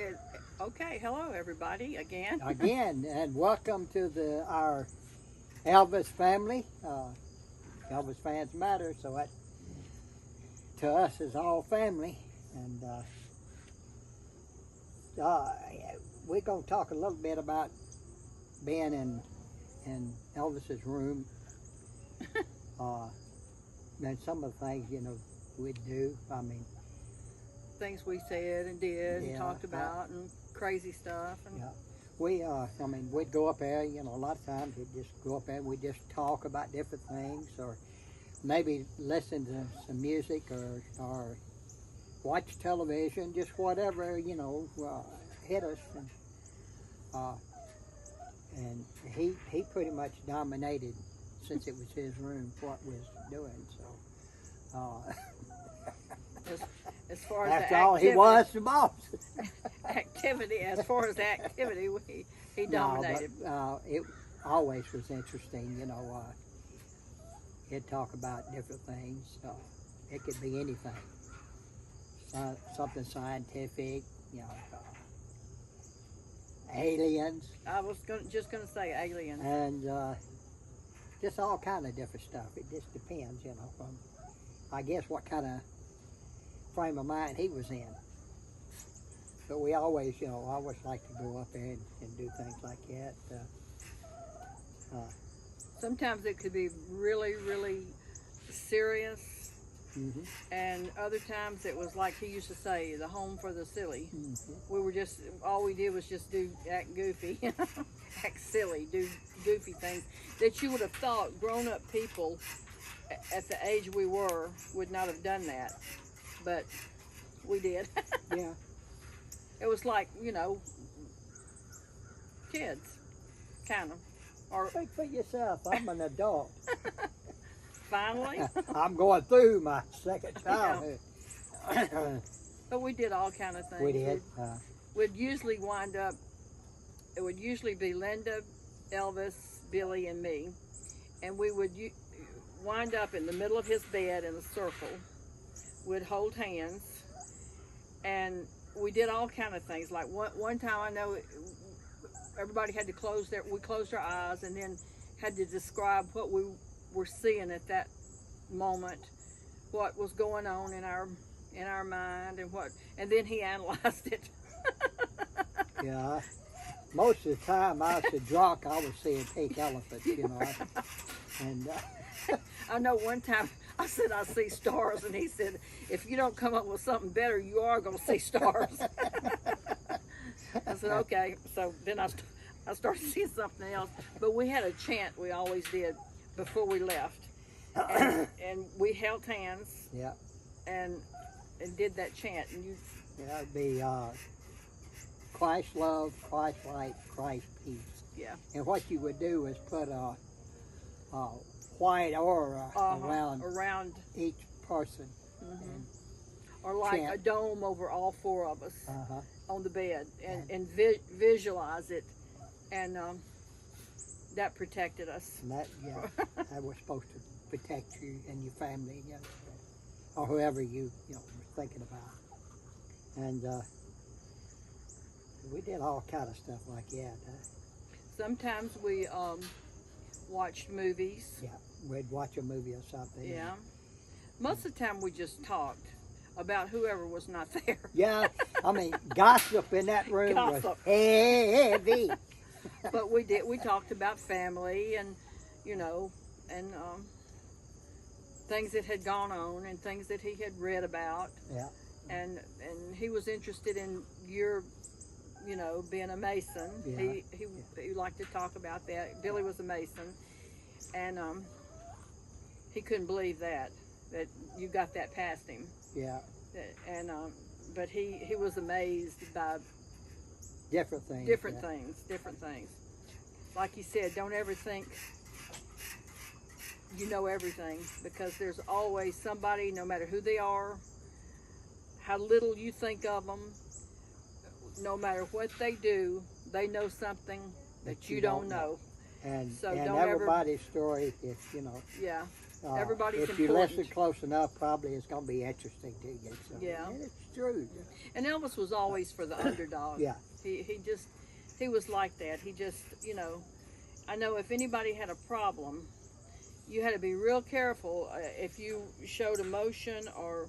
It, okay, hello everybody again. Again, and welcome to our Elvis family. Elvis fans matter, so that to us is all family. And we're going to talk a little bit about being in Elvis's room, and some of the things we'd do. I mean, Things we said and did and Yeah, talked about and crazy stuff. And yeah. We'd go up there, a lot of times we'd just go up there and we'd just talk about different things, or maybe listen to some music, or watch television, just whatever, hit us. And he pretty much dominated, since it was his room, what was doing, so. as far as After the all, activity, he was the boss. as far as activity, he dominated. No, but it always was interesting, he'd talk about different things. It could be anything. Something scientific, aliens. I was just going to say aliens. And just all kind of different stuff. It just depends, from, I guess, what kind of frame of mind he was in. But we always, always like to go up there and do things like that. Sometimes it could be really, really serious, and other times it was like he used to say, the home for the silly. We were just, all we did was just act goofy, act silly, do goofy things that you would have thought grown-up people at the age we were would not have done that, but we did. Yeah. It was like, kids, kind of. Or Think for yourself. I'm an adult. finally. I'm going through my second childhood. But we did all kind of things. We did. We'd usually wind up, it would usually be Linda, Elvis, Billy, and me. And we would wind up in the middle of his bed in a circle. We'd hold hands. And we did all kind of things. Like one time I know everybody had to we closed our eyes and then had to describe what we were seeing at that moment, what was going on in our mind, and then he analyzed it. Yeah. Most of the time I was drunk, I was seeing pink elephants, and I know one time I said I see stars, and he said, if you don't come up with something better, you are going to see stars. I said, okay. So then I started seeing something else. But we had a chant we always did before we left. And we held hands. Yeah. And did that chant. And it'd be Christ love, Christ light, Christ peace. Yeah. And what you would do is put a white aura around each person. Or like chant. a dome over all four of us on the bed, and visualize it, and that protected us. And that was supposed to protect you and your family, or whoever you were thinking about. And we did all kind of stuff like that. Sometimes we watched movies. Yeah, we'd watch a movie or something. Yeah. Most of the time we just talked about whoever was not there. Yeah, gossip in that room was heavy. But we talked about family and, and things that had gone on and things that he had read about. Yeah. And he was interested in your, being a Mason. Yeah. He liked to talk about that. Billy was a Mason. And he couldn't believe that you got that past him. Yeah. And but he was amazed by different things. Different things. Like you said, don't ever think you know everything, because there's always somebody, no matter who they are, how little you think of them, no matter what they do, they know something that you don't know. And so and don't everybody's story is, Yeah. Everybody's if important. you listen close enough, probably it's going to be interesting to you. So, Yeah. and it's true. And Elvis was always for the underdog. Yeah. He was like that. He just, you know, I know if anybody had a problem, you had to be real careful if you showed emotion or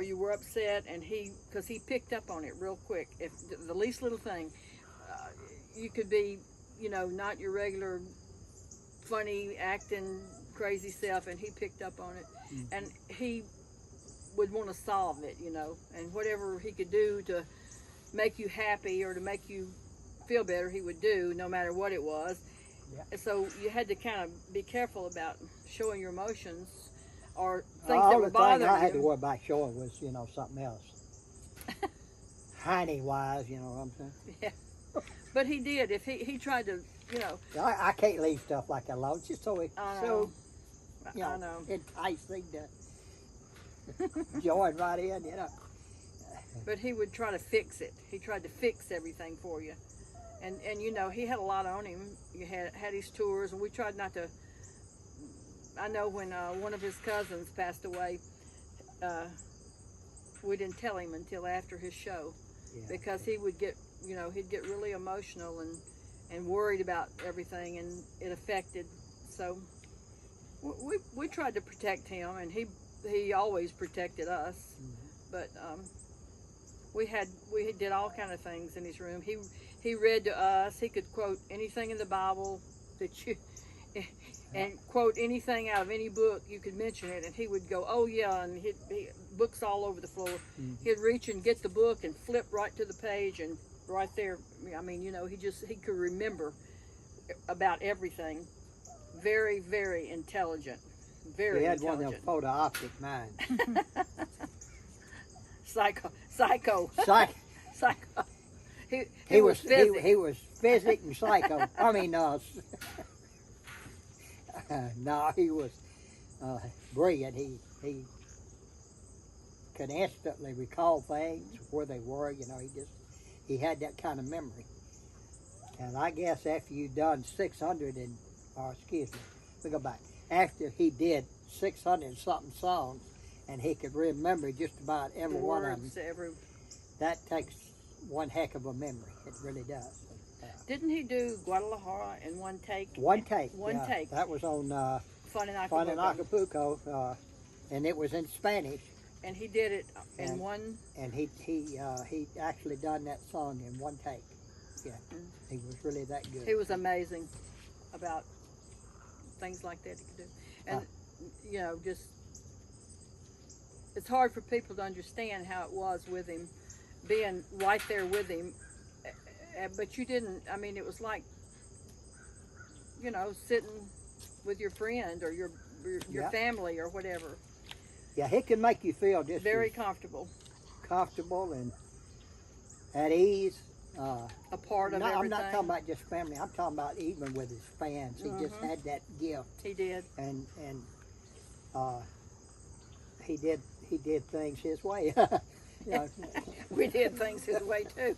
you were upset, and because he picked up on it real quick. If the least little thing, you could be, you know, not your regular funny acting crazy self, and he picked up on it, and he would want to solve it, you know, and whatever he could do to make you happy or to make you feel better, he would do, no matter what it was. Yeah. So you had to kind of be careful about showing your emotions or things that All were the thing bothering I had to you. worry about showing was, you know, something else. Hiney wise, you know what I'm saying? Yeah. But he did. If he tried to, you know. I can't leave stuff like that alone. It's just so you I know, know. enticing to join right in, you know. But he would try to fix it. He tried to fix everything for you. And you know, he had a lot on him. You had his tours, and we tried not to. I know when one of his cousins passed away, we didn't tell him until after his show, because he would get, you know, he'd get really emotional and worried about everything, and it affected. So we tried to protect him, and he always protected us. But we did all kind of things in his room. He read to us. He could quote anything in the Bible that you, and quote anything out of any book you could mention it, and he would go, oh yeah, and he books all over the floor. He'd reach and get the book and flip right to the page, and right there. I mean, you know, he could remember about everything. Very, very intelligent. Very intelligent. He had one of them photo-optic minds. Psycho. He was physics. he was physic and psycho. I mean, no, he was brilliant. He could instantly recall things where they were. You know, he had that kind of memory. And I guess after you done 600 and, or excuse me, we go back. After he did 600 and something songs, and he could remember just about every one of them. That takes one heck of a memory. It really does. Didn't he do Guadalajara in one take? One take. One take. That was on Fun in Fun in Acapulco. Acapulco, and it was in Spanish. And he did it in one. And he actually done that song in one take. Yeah, he was really that good. He was amazing about things like that he could do, and you know, just it's hard for people to understand how it was with him, being right there with him. But you didn't. I mean, it was like, you know, sitting with your friend or your family or whatever. Yeah, he can make you feel just very comfortable and at ease. A part of everything. I'm not talking about just family. I'm talking about even with his fans. He just had that gift. He did. And he did things his way. You know. We did things his way too.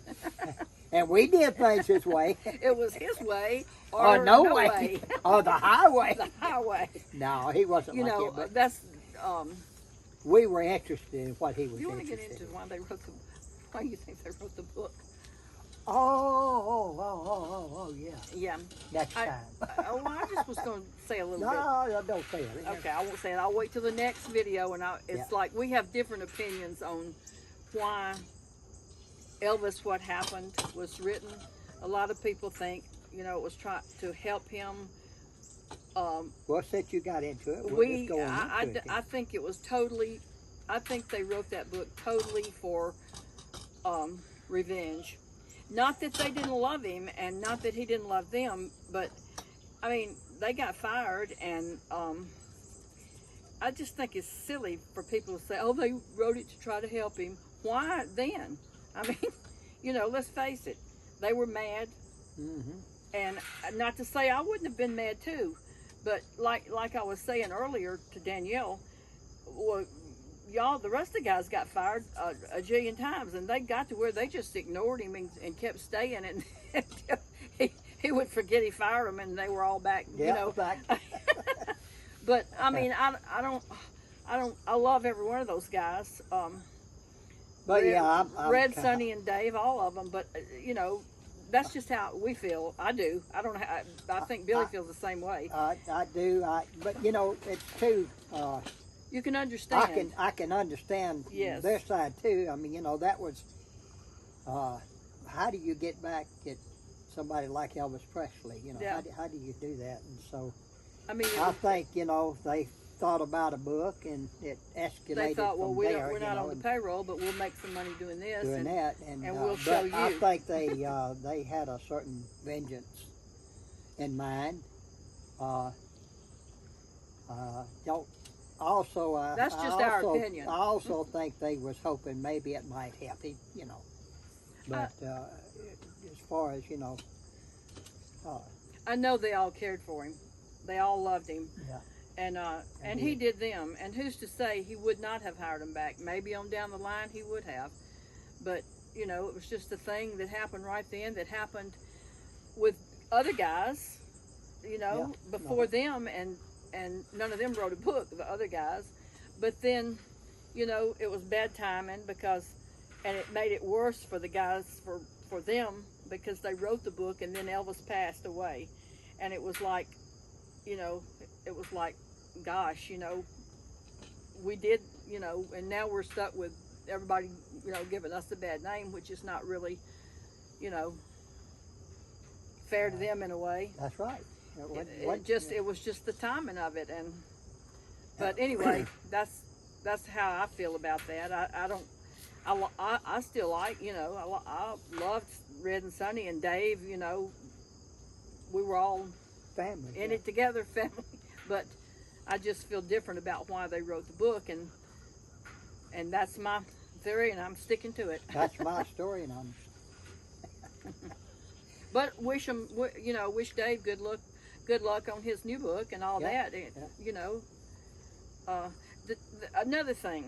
And we did things his way. It was his way or no way. Or the highway. The highway. No, he wasn't you like know, it. But that's. We were interested in what he was you want to interested get into in. why you think they wrote the book? Oh, yeah. Yeah. Next time. I just was going to say a little bit. No, don't say it. Okay, I won't say it. I'll wait till the next video, and it's like we have different opinions on why Elvis, what happened, was written. A lot of people think, you know, it was trying to help him. Well, since you got into it, I think it was totally. I think they wrote that book totally for revenge. Not that they didn't love him, and not that he didn't love them, but I mean, they got fired, and I just think it's silly for people to say, "Oh, they wrote it to try to help him." Why then? I mean, you know, let's face it, they were mad, and not to say I wouldn't have been mad too, but like I was saying earlier to Danielle, well, y'all, the rest of the guys got fired a jillion times, and they got to where they just ignored him and kept staying, and he would forget he fired them, and they were all back, you know. Back. But I mean, I love every one of those guys. But Red, yeah, Red, Sonny, and Dave, all of them. But you know, that's just how we feel. I do. I don't. I think Billy feels the same way. I do. But you know, it's too. You can understand. I can understand Yes. their side too. I mean, you know, that was. How do you get back at somebody like Elvis Presley? You know, Yeah. how do you do that? And so, I mean, I think, you know, they thought about a book and it escalated they thought, well, from we're there. not on the payroll, but we'll make some money doing this. Doing that, and we'll show but I you. think they had a certain vengeance in mind. Don't. Also, That's just our opinion. I also think they was hoping maybe it might help him, you know. But as far as, you know, I know they all cared for him. They all loved him. yeah. And he did them. And who's to say he would not have hired them back? Maybe on down the line he would have. But, you know, it was just a thing that happened right then that happened with other guys, you know, before them. And none of them wrote a book, the other guys. But then, you know, it was bad timing and it made it worse for the guys, for them, because they wrote the book and then Elvis passed away. And it was like, you know, gosh, you know, we did, you know, and now we're stuck with everybody, you know, giving us a bad name, which is not really, you know, fair to them in a way. That's right. It was just the timing of it. But anyway, that's how I feel about that. I still like, you know, I loved Red and Sonny and Dave, you know, we were all family in it together, family. But I just feel different about why they wrote the book, and that's my theory, and I'm sticking to it. That's my story, and I'm. But wish Dave good luck on his new book and all that. And, you know, another thing,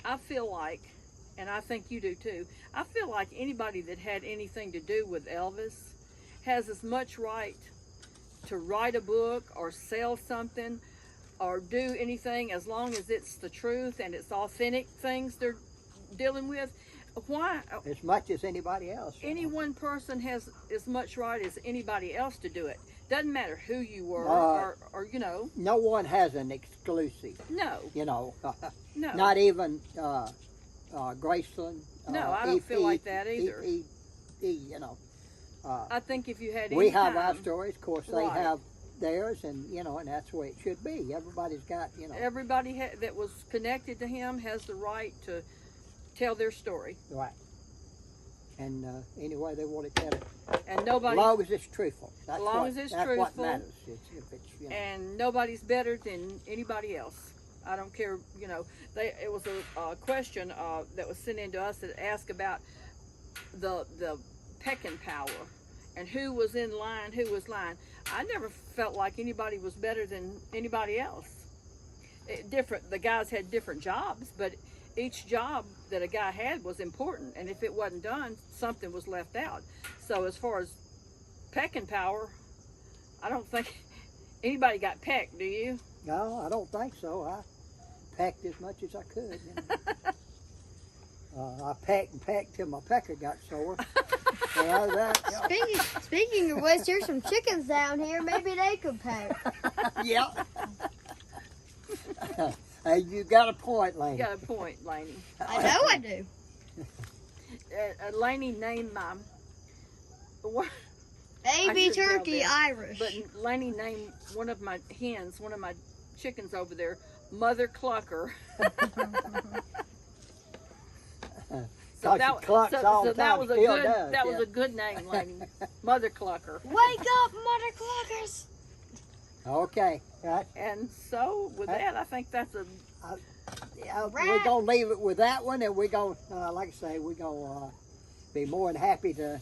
I feel like, and I think you do too, I feel like anybody that had anything to do with Elvis has as much right to write a book or sell something or do anything as long as it's the truth and it's authentic things they're dealing with. Why? As much as anybody else. Any one person has as much right as anybody else to do it. Doesn't matter who you were or you know. No one has an exclusive. No. You know. No. Not even Graceland. No, I don't feel like that either. You know. I think if you had any we have time, our stories, of course. They have theirs, and you know, and that's the way it should be. Everybody's got, you know. Everybody that was connected to him has the right to tell their story. Right. And any way they want to tell it. And nobody. As long as it's truthful. As long as it's that's truthful. What matters. If it's, you know. And nobody's better than anybody else. I don't care. You know, it was a question that was sent in to us that asked about the pecking power and who was in line, who was lying. I never felt like anybody was better than anybody else. The guys had different jobs, but each job that a guy had was important, and if it wasn't done, something was left out. So as far as pecking power, I don't think anybody got pecked, do you? No, I don't think so. I pecked as much as I could. You know. I pecked and pecked till my pecker got sore. Speaking of which, there's some chickens down here. Maybe they could peck. Yeah. Hey, you got a point, Laney. You got a point, Laney. I know I do. Laney named my Baby shouldn't tell turkey them. Irish. But Laney named one of my hens, one of my chickens over there, Mother Clucker. So that was a good name, Laney. Mother Clucker. Wake up, Mother Cluckers! Okay. Right. And so with that, I think that's a. We're gonna leave it with that one, and we're gonna, like I say, we're gonna be more than happy to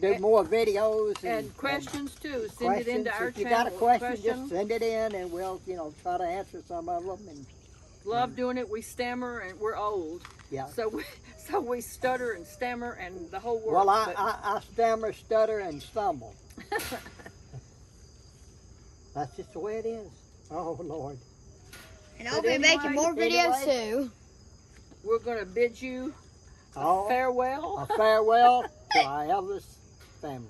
do more videos and questions too. Send it into our channel. If you channel. got a question, just send it in, and we'll, you know, try to answer some of them. And love doing it. We stammer, and we're old. Yeah. So we stutter and stammer, and the whole world. Well, I stammer, stutter, and stumble. That's just the way it is. Oh, Lord. And I'll But be anyway- making more videos too. We're going to bid you Oh, farewell. a farewell to our Elvis family.